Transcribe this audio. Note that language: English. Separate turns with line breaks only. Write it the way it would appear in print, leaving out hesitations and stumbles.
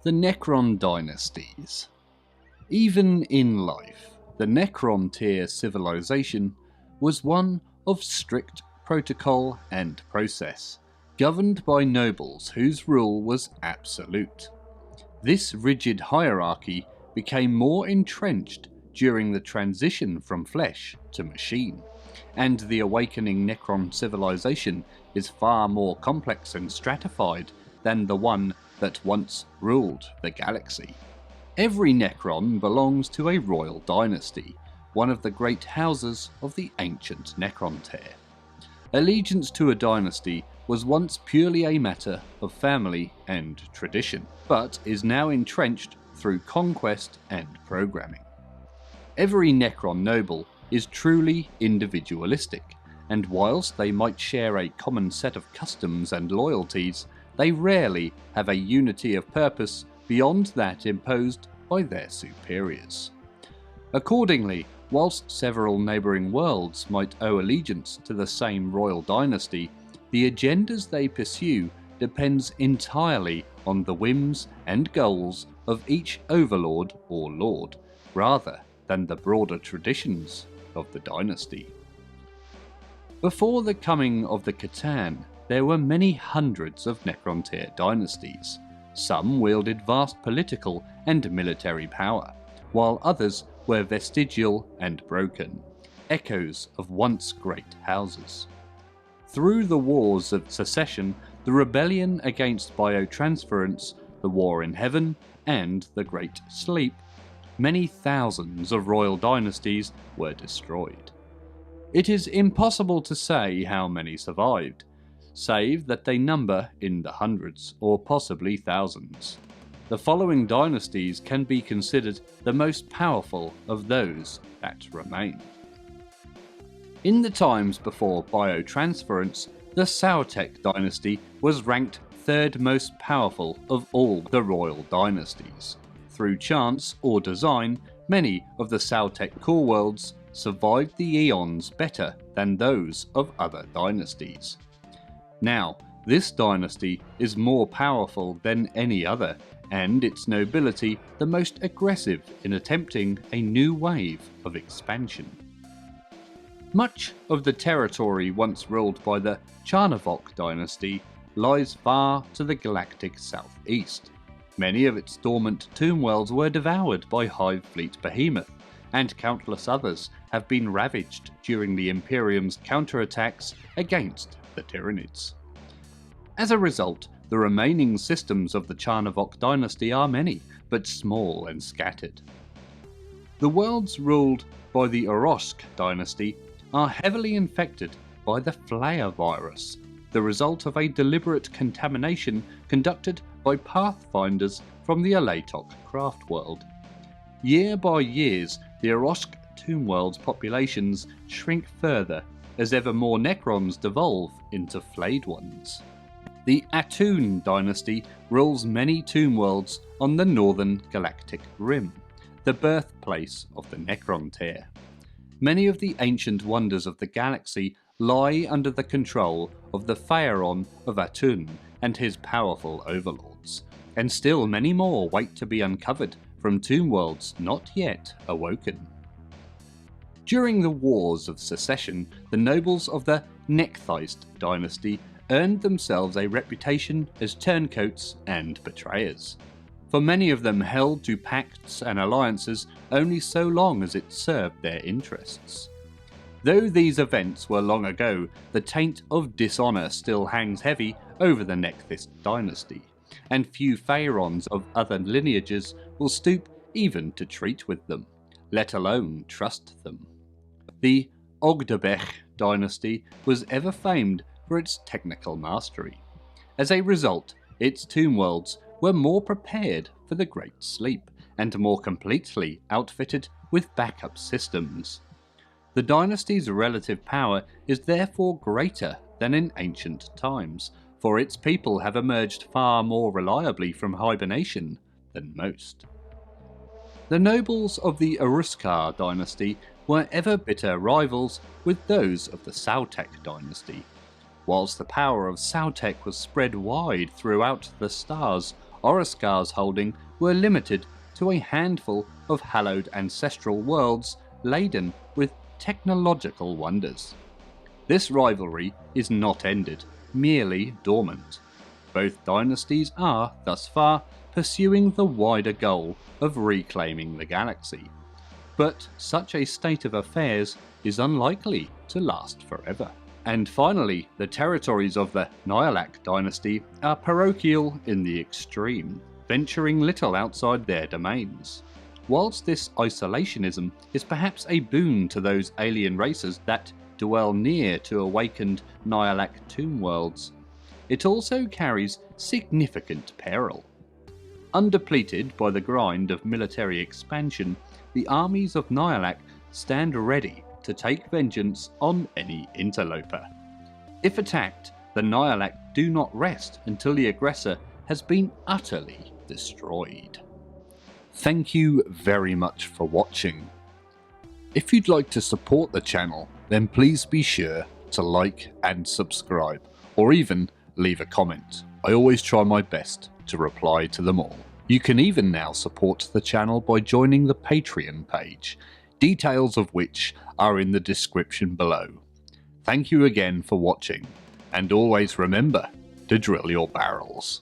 The Necron Dynasties. Even in life, the necrontyr civilization was one of strict protocol and process, governed by nobles whose rule was absolute. This rigid hierarchy became more entrenched during the transition from flesh to machine, and the awakening Necron civilization is far more complex and stratified than the one that once ruled the galaxy. Every Necron belongs to a royal dynasty, one of the great houses of the ancient necrontyr. Allegiance to a dynasty was once purely a matter of family and tradition, but is now entrenched through conquest and programming. Every Necron noble is truly individualistic, and whilst they might share a common set of customs and loyalties, they rarely have a unity of purpose beyond that imposed by their superiors. Accordingly, whilst several neighbouring worlds might owe allegiance to the same royal dynasty, the agendas they pursue depends entirely on the whims and goals of each overlord or lord, rather than the broader traditions of the dynasty. Before the coming of the Catan, there were many hundreds of necrontyr dynasties. Some wielded vast political and military power, while others were vestigial and broken, echoes of once great houses. Through the wars of secession, the rebellion against biotransference, the war in heaven, and the Great Sleep, many thousands of royal dynasties were destroyed. It is impossible to say how many survived, save that they number in the hundreds or possibly thousands. The following dynasties can be considered the most powerful of those that remain. In the times before biotransference, the Sautek dynasty was ranked third most powerful of all the royal dynasties. Through chance or design, many of the Sautek core worlds survived the eons better than those of other dynasties. Now, this dynasty is more powerful than any other, and its nobility the most aggressive in attempting a new wave of expansion. Much of the territory once ruled by the Charnavok dynasty lies far to the galactic southeast. Many of its dormant tomb worlds were devoured by Hive Fleet Behemoth, and countless others have been ravaged during the Imperium's counterattacks against the Tyranids. As a result, the remaining systems of the Charnavok dynasty are many, but small and scattered. The worlds ruled by the Orosk dynasty are heavily infected by the Flare virus, the result of a deliberate contamination conducted by pathfinders from the Alatok craft world. Year by years, the Orosk tomb world's populations shrink further as ever more Necrons devolve into flayed ones. The Atun dynasty rules many tomb worlds on the northern galactic rim, the birthplace of the necrontyr. Many of the ancient wonders of the galaxy lie under the control of the Phaeron of Atun and his powerful overlords, and still many more wait to be uncovered from tomb worlds not yet awoken. During the Wars of Secession, the nobles of the Nechthyst dynasty earned themselves a reputation as turncoats and betrayers, for many of them held to pacts and alliances only so long as it served their interests. Though these events were long ago, the taint of dishonour still hangs heavy over the Nechthyst dynasty, and few Phaerons of other lineages will stoop even to treat with them, let alone trust them. The Ogdebech dynasty was ever famed for its technical mastery. As a result, its tomb worlds were more prepared for the Great Sleep, and more completely outfitted with backup systems. The dynasty's relative power is therefore greater than in ancient times, for its people have emerged far more reliably from hibernation than most. The nobles of the Uruskar dynasty were ever bitter rivals with those of the Sautek dynasty. Whilst the power of Sautek was spread wide throughout the stars, Oroskar's holding were limited to a handful of hallowed ancestral worlds laden with technological wonders. This rivalry is not ended, merely dormant. Both dynasties are, thus far, pursuing the wider goal of reclaiming the galaxy. But such a state of affairs is unlikely to last forever. And finally, the territories of the Nihilak dynasty are parochial in the extreme, venturing little outside their domains. Whilst this isolationism is perhaps a boon to those alien races that dwell near to awakened Nihilak tomb worlds, it also carries significant peril. Undepleted by the grind of military expansion, the armies of Nihilak stand ready to take vengeance on any interloper. If attacked, the Nihilak do not rest until the aggressor has been utterly destroyed. Thank you very much for watching. If you'd like to support the channel, then please be sure to like and subscribe, or even leave a comment. I always try my best to reply to them all. You can even now support the channel by joining the Patreon page, details of which are in the description below. Thank you again for watching, and always remember to drill your barrels.